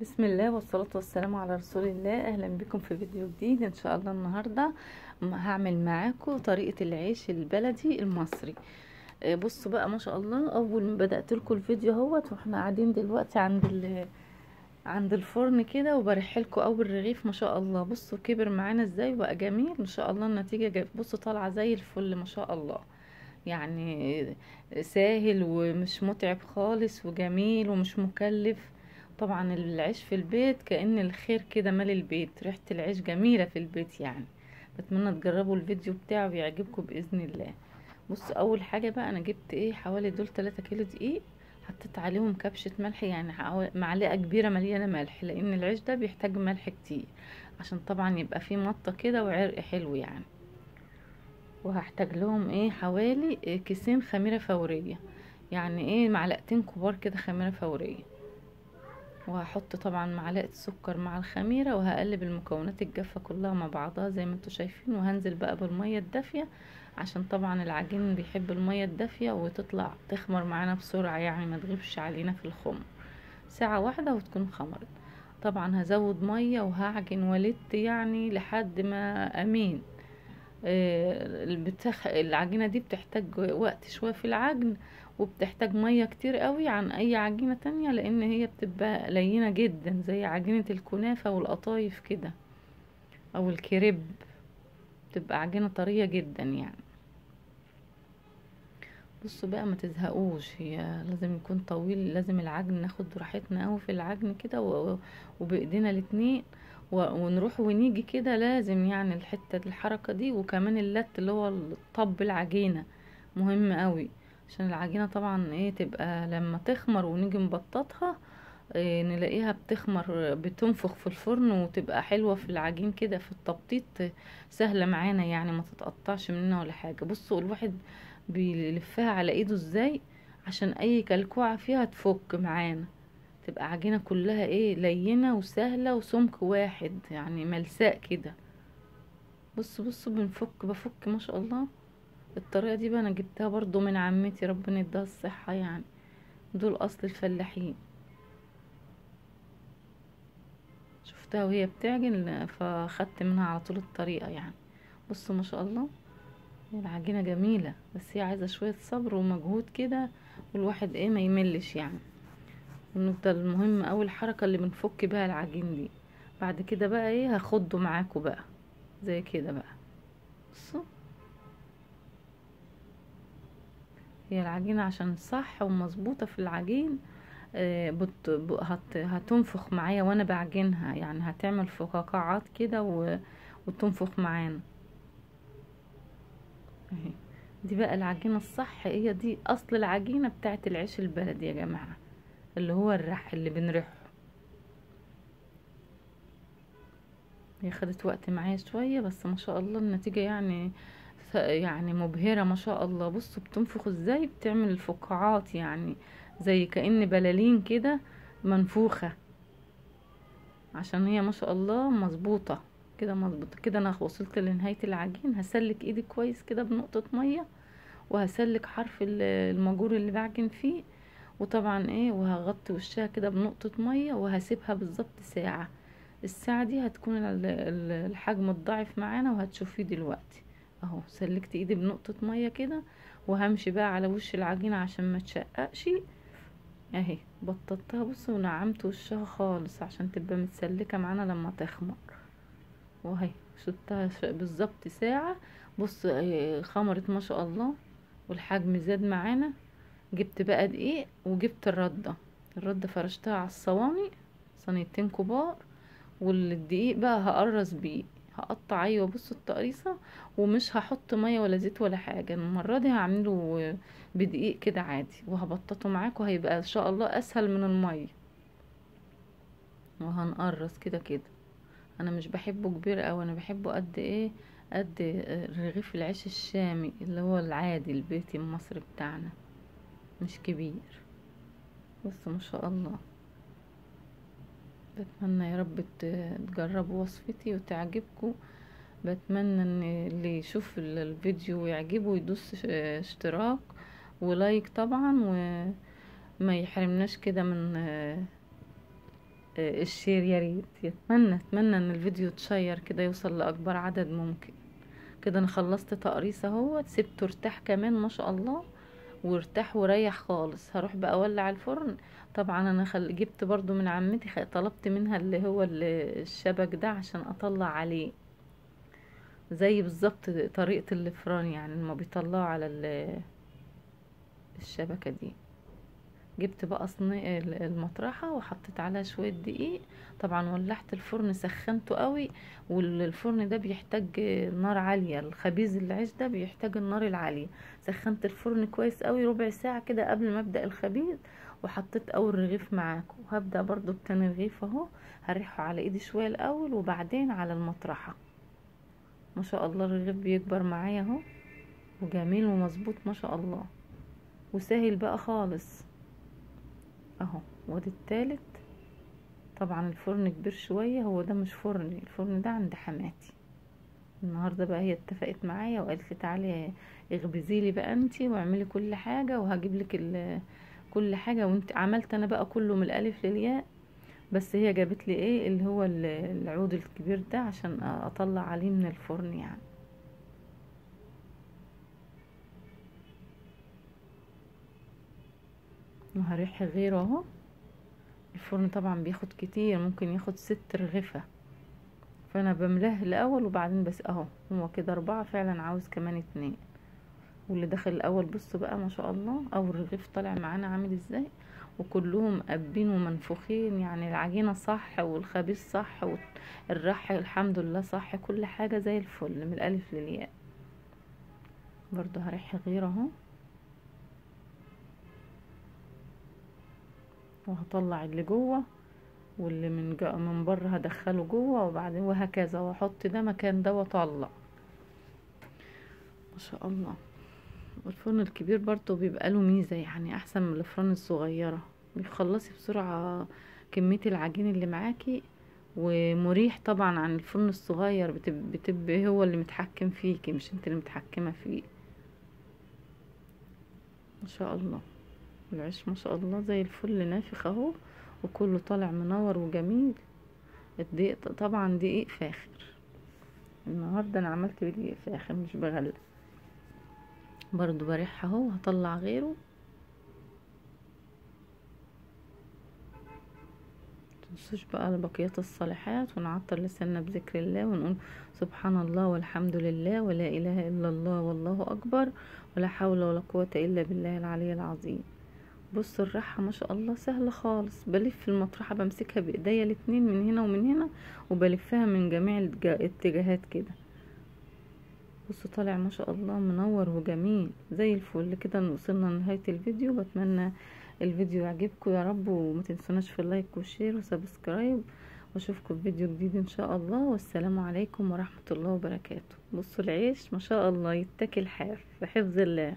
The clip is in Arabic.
بسم الله والصلاة والسلام على رسول الله. اهلا بكم في فيديو جديد ان شاء الله. النهاردة هعمل معاكم طريقة العيش البلدي المصري. بصوا بقى ما شاء الله، اول ما بدأت لكم الفيديو اهوت واحنا قاعدين دلوقتي عند الفرن كده وبرح لكم اول رغيف. ما شاء الله بصوا كبر معانا ازاي وبقى جميل ما شاء الله. النتيجة بصوا طالعة زي الفل ما شاء الله، يعني سهل ومش متعب خالص وجميل ومش مكلف. طبعا العيش في البيت كأن الخير كده مال البيت، ريحة العيش جميلة في البيت يعني. بتمنى تجربوا الفيديو بتاعه ويعجبكم بإذن الله. بص اول حاجة بقى انا جبت حوالي دول 3 كيلو دقيق، حطيت عليهم كبشة ملح، يعني معلقة كبيرة مليانة ملح، لان العيش ده بيحتاج ملح كتير عشان طبعا يبقى فيه مطة كده وعرق حلو يعني. وهحتاج لهم حوالي كيسين خميرة فورية، يعني معلقتين كبار كده خميرة فورية. وهحط طبعا معلقة سكر مع الخميرة، وهقلب المكونات الجافة كلها مع بعضها زي ما انتوا شايفين. وهنزل بقى بالمية الدافية عشان طبعا العجين بيحب المية الدافية وتطلع تخمر معانا بسرعة، يعني ما تغيبش علينا في الخمر. ساعة واحدة وتكون خمرت. طبعا هزود مية وهعجن ولدت يعني لحد ما امين. العجينة دي بتحتاج وقت شوية في العجن، وبتحتاج مية كتير قوي عن اي عجينة تانية، لان هي بتبقى لينة جدا زي عجينة الكنافة والقطايف كده او الكريب، بتبقى عجينة طرية جدا يعني. بصوا بقى ما تزهقوش، هي لازم يكون طويل، لازم العجن ناخد راحتنا قوي في العجن كده وبايدينا الاتنين ونروح ونيجي كده، لازم يعني الحركة دي. وكمان اللت اللي هو طب العجينة مهم قوي، عشان العجينة طبعا تبقى لما تخمر ونيجي نبططها نلاقيها بتخمر بتنفخ في الفرن وتبقى حلوة في العجين كده، في التبطيط سهلة معانا يعني، ما تتقطعش مننا ولا حاجة. بصوا الواحد بيلفها على ايده ازاي عشان اي كلكوعة فيها تفك معانا، تبقى عجينة كلها لينة وسهلة وسمك واحد يعني ملساء كده. بصوا بفك ما شاء الله. الطريقة دي بقى انا جبتها برضو من عمتي ربنا يديها الصحة يعني، دول اصل الفلاحين. شفتها وهي بتعجن فاخدت منها على طول الطريقة يعني. بصوا ما شاء الله العجينة جميلة، بس هي عايزة شوية صبر ومجهود كده، والواحد ما يملش يعني. ونفضل المهم اول حركة اللي بنفك بها العجين دي. بعد كده بقى هاخده معاكم بقى زي كده بقى. بصوا هي العجينة عشان صح ومظبوطة في العجين هتنفخ معايا وانا بعجنها، يعني هتعمل فقاقات كده وتنفخ معانا اهي. دي بقى العجينة الصح، هي دي اصل العجينة بتاعت العيش البلدي يا جماعة، اللي هو الرح اللي بنرحه. هي خدت وقت معايا شوية بس ما شاء الله النتيجة يعني مبهرة ما شاء الله. بصوا بتنفخ ازاي، بتعمل الفقاعات يعني زي كأن بلالين كده منفوخة، عشان هي ما شاء الله مظبوطة كده مظبوطة كده. انا وصلت لنهاية العجين، هسلك ايدي كويس كده بنقطة مية، وهسلك حرف المجور اللي بعجن فيه، وطبعا وهغطي وشها كده بنقطة مية، وهسيبها بالظبط ساعة. الساعة دي هتكون الحجم الضعف معانا وهتشوفيه دلوقتي اهو. سلكت ايدي بنقطة مية كده، وهمشي بقى على وش العجينة عشان ما تشققش اهي. بططتها بصوا ونعمت وشها خالص عشان تبقى متسلكة معانا لما تخمر. وهي سبتها بالظبط ساعة. بص خمرت ما شاء الله والحجم زاد معانا. جبت بقى دقيق وجبت الردة فرشتها على الصواني، صينيتين كبار. والدقيق بقى هقرص بيه، هقطع بصوا التقريصة، ومش هحط مية ولا زيت ولا حاجة. المرة دي هعمله بدقيق كده عادي، وهبططه معاكم هيبقى ان شاء الله اسهل من المية. وهنقرص كده كده. انا مش بحبه كبير اوي، انا بحبه قد رغيف العيش الشامي اللي هو العادي البيتي المصري بتاعنا، مش كبير. بص ما شاء الله. بتمنى يا رب تجربوا وصفتي وتعجبكم. بتمنى ان اللي يشوف الفيديو ويعجبه يدوس اشتراك ولايك طبعا، وما يحرمناش كده الشير يا ريت. اتمنى ان الفيديو يتشير كده يوصل لاكبر عدد ممكن. كده انا خلصت تقريص اهو، سبته ارتاح كمان ما شاء الله، وارتاح وريح خالص. هروح بقى اولع الفرن. طبعا انا جبت برضو من عمتي، طلبت منها اللي هو الشبك ده عشان اطلع عليه زي بالظبط طريقة الفران، يعني لما بيطلعوا على الشبكة دي. جبت بقى المطرحة وحطيت عليها شوية دقيق. طبعا ولعت الفرن سخنته قوي، والفرن ده بيحتاج نار عالية، الخبيز العيش ده بيحتاج النار العالية. سخنت الفرن كويس قوي ربع ساعة كده قبل ما ابدأ الخبيز، وحطيت اول رغيف معاكم، وهبدأ برضو بتاني رغيف اهو. هريحه على ايدي شوية الاول وبعدين على المطرحة. ما شاء الله الرغيف بيكبر معايا اهو، وجميل ومظبوط ما شاء الله، وسهل بقى خالص اهو. وادي التالت. طبعا الفرن كبير شوية، هو ده مش فرن، الفرن ده عند حماتي النهاردة بقى. هي اتفقت معايا وقالت لي تعالي اخبزي لي بقى انتي واعملي كل حاجة، وهجيب لك كل حاجة. وانت عملت انا بقى كله من الالف للياء، بس هي جابت لي ايه اللي هو العود الكبير ده عشان اطلع عليه من الفرن يعني. وهريح غيره اهو. الفرن طبعا بياخد كتير، ممكن ياخد 6 رغيفة، فانا بملاه الاول وبعدين بس اهو. هو كده 4 فعلا، عاوز كمان 2. واللي داخل الاول بصوا بقى ما شاء الله، اول رغيف طالع معانا عامل ازاي، وكلهم قابين ومنفوخين، يعني العجينة صح والخبيز صح والرح الحمد لله صح، كل حاجة زي الفل من الالف للياء. برضو هريح غير اهو، وهطلع اللي جوه، واللي من بره هدخله جوه، وبعدين وهكذا، واحط ده مكان ده واطلع. ما شاء الله. والفرن الكبير برضو بيبقى له ميزة، يعني احسن من الفرن الصغيرة، بيخلصي بسرعة كمية العجين اللي معاكي، ومريح طبعا عن الفرن الصغير. بتبقى هو اللي متحكم فيكي، مش انت اللي متحكمة فيه. ما شاء الله العيش ما شاء الله زي الفل نافخ اهو، وكله طالع منور وجميل. الدقيق طبعا دقيق فاخر، النهاردة انا عملت بدقيق فاخر مش بغلى. برضو بريح اهو، هطلع غيره. متنسوش بقى لبقيات الصالحات، ونعطر لساننا بذكر الله، ونقول سبحان الله والحمد لله ولا اله الا الله والله اكبر، ولا حول ولا قوة الا بالله العلي العظيم. بصوا الريحة ما شاء الله سهلة خالص. بلف المطرحة، بمسكها بايديا الاتنين من هنا ومن هنا، وبلفها من جميع الاتجاهات كده. بصوا طالع ما شاء الله منور وجميل زي الفل. كده وصلنا لنهاية الفيديو. بتمنى الفيديو يعجبكم يا رب، وما تنسوناش في اللايك والشير وسبسكرايب، واشوفكم في فيديو جديد ان شاء الله. والسلام عليكم ورحمة الله وبركاته. بصوا العيش ما شاء الله يتاكل حاف في حفظ الله.